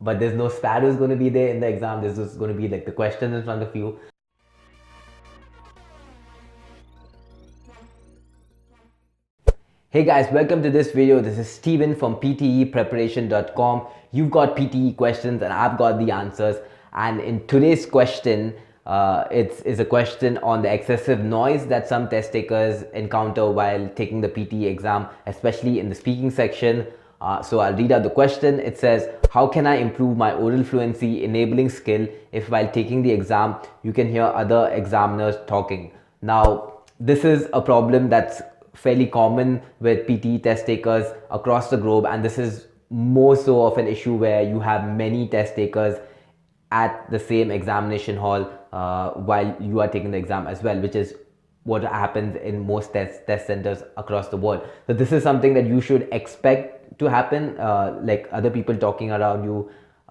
but there's no sparrows going to be there in the exam. There's just going to be like the questions in front of you. Hey guys, welcome to this video. This is Steven from PTEpreparation.com. You've got PTE questions and I've got the answers. And in today's question, it's a question on the excessive noise that some test takers encounter while taking the PTE exam, especially in the speaking section. So I'll read out the question. It says, how can I improve my oral fluency enabling skill if while taking the exam, you can hear other examiners talking? Now, this is a problem that's fairly common with PTE test takers across the globe, and this is more so of an issue where you have many test takers at the same examination hall while you are taking the exam as well, which is what happens in most test centers across the world. So this is something that you should expect to happen, like other people talking around you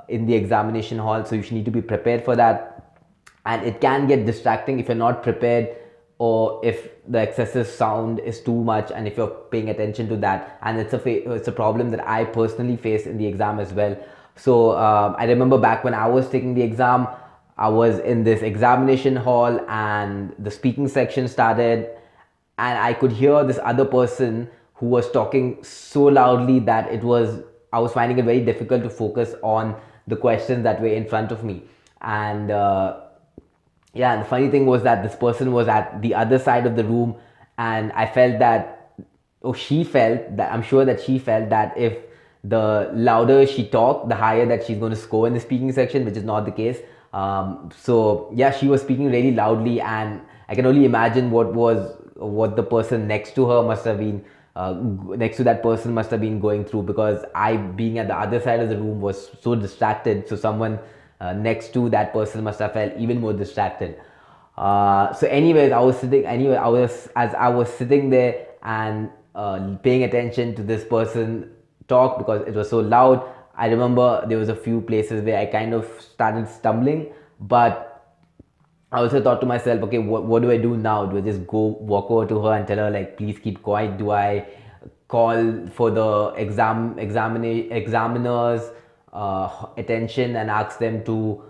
in the examination hall. So you should need to be prepared for that, and it can get distracting if you're not prepared, or if the excessive sound is too much and if you're paying attention to that. And it's a problem that I personally face in the exam as well. So I remember back when I was taking the exam, I was in this examination hall and the speaking section started, and I could hear this other person who was talking so loudly that I was finding it very difficult to focus on the questions that were in front of me. And yeah, and the funny thing was that this person was at the other side of the room, and I felt that, or she felt that, I'm sure that she felt that if the louder she talked, the higher that she's going to score in the speaking section, which is not the case. So yeah, she was speaking really loudly, and I can only imagine what the person next to her must have been, next to that person must have been going through, because I, being at the other side of the room, was so distracted. So someone next to that person must have felt even more distracted. So anyways, I was sitting there and paying attention to this person talk because it was so loud. I remember there was a few places where I kind of started stumbling, but I also thought to myself, okay, what do I do now? Do I just go walk over to her and tell her, like, please keep quiet? Do I call for the examiner's attention and ask them to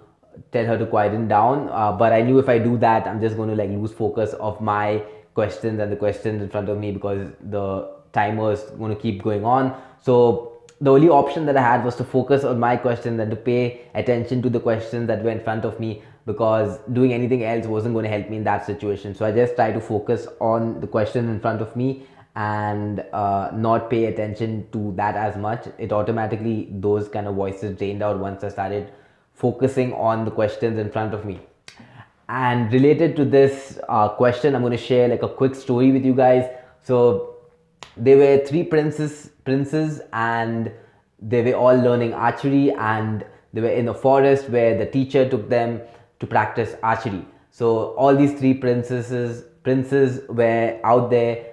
tell her to quieten down? But I knew if I do that, I'm just going to like lose focus of my questions and the questions in front of me, because the timer is going to keep going on. So the only option that I had was to focus on my questions and to pay attention to the questions that were in front of me, because doing anything else wasn't going to help me in that situation. So I just tried to focus on the question in front of me and not pay attention to that as much. It automatically, those kind of voices drained out once I started focusing on the questions in front of me. And related to this question, I'm going to share like a quick story with you guys. So there were three princes, and they were all learning archery, and they were in a forest where the teacher took them to practice archery. So all these three princes were out there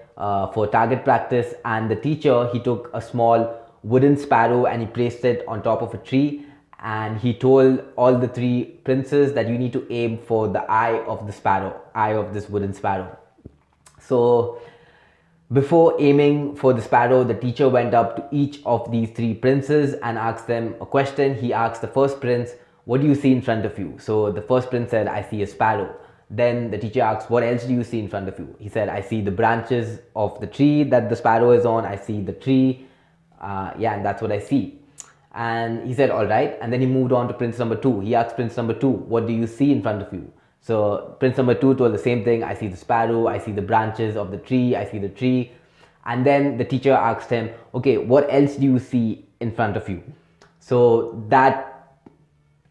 for target practice, and the teacher, he took a small wooden sparrow and he placed it on top of a tree, and he told all the three princes that you need to aim for the eye of the sparrow, eye of this wooden sparrow. So before aiming for the sparrow, the teacher went up to each of these three princes and asked them a question. He asked the first prince, what do you see in front of you? So the first prince said, I see a sparrow. Then the teacher asked, what else do you see in front of you? He said, I see the branches of the tree that the sparrow is on. I see the tree. Yeah, and that's what I see. And he said, all right. And then he moved on to prince number two. He asked prince number two, what do you see in front of you? So prince number two told the same thing. I see the sparrow. I see the branches of the tree. I see the tree. And then the teacher asked him, okay, what else do you see in front of you? So that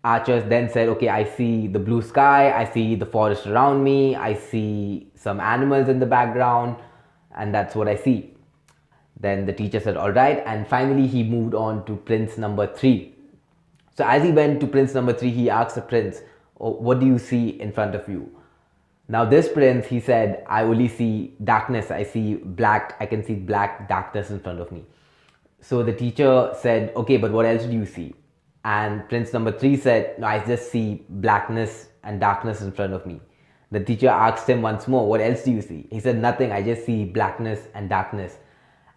archer then said, okay, I see the blue sky. I see the forest around me. I see some animals in the background. And that's what I see. Then the teacher said, all right. And finally, he moved on to prince number three. So as he went to prince number three, he asked the prince, oh, what do you see in front of you? Now this prince, he said, I only see darkness. I see black. I can see black darkness in front of me. So the teacher said, okay, but what else do you see? And prince number three said, no, I just see blackness and darkness in front of me. The teacher asked him once more, what else do you see? He said, nothing. I just see blackness and darkness.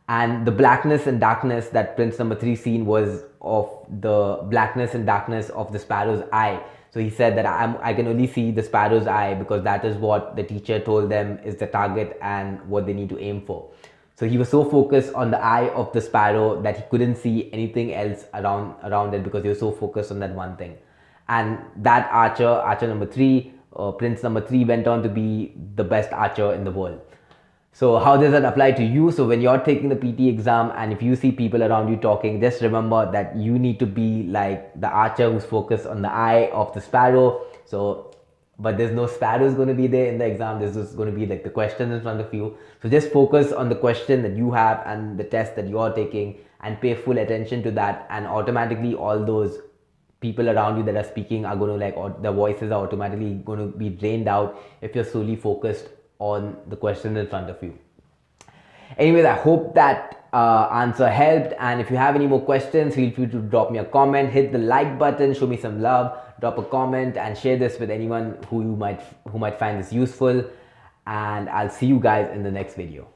And the blackness and darkness that prince number 3 seen was of the blackness and darkness of the sparrow's eye. So he said that I can only see the sparrow's eye because that is what the teacher told them is the target and what they need to aim for. So he was so focused on the eye of the sparrow that he couldn't see anything else around it because he was so focused on that one thing. And that archer number 3, prince number 3, went on to be the best archer in the world. So how does that apply to you? So when you're taking the PT exam and if you see people around you talking, just remember that you need to be like the archer who's focused on the eye of the sparrow. So, but there's no sparrows going to be there in the exam. This is going to be like the questions in front of you. So just focus on the question that you have and the test that you're taking and pay full attention to that. And automatically all those people around you that are speaking are going to like, or their voices are automatically going to be drained out if you're solely focused on the question in front of you. Anyways, I hope that answer helped, and if you have any more questions, feel free to drop me a comment, hit the like button, show me some love, drop a comment and share this with anyone who might find this useful, and I'll see you guys in the next video.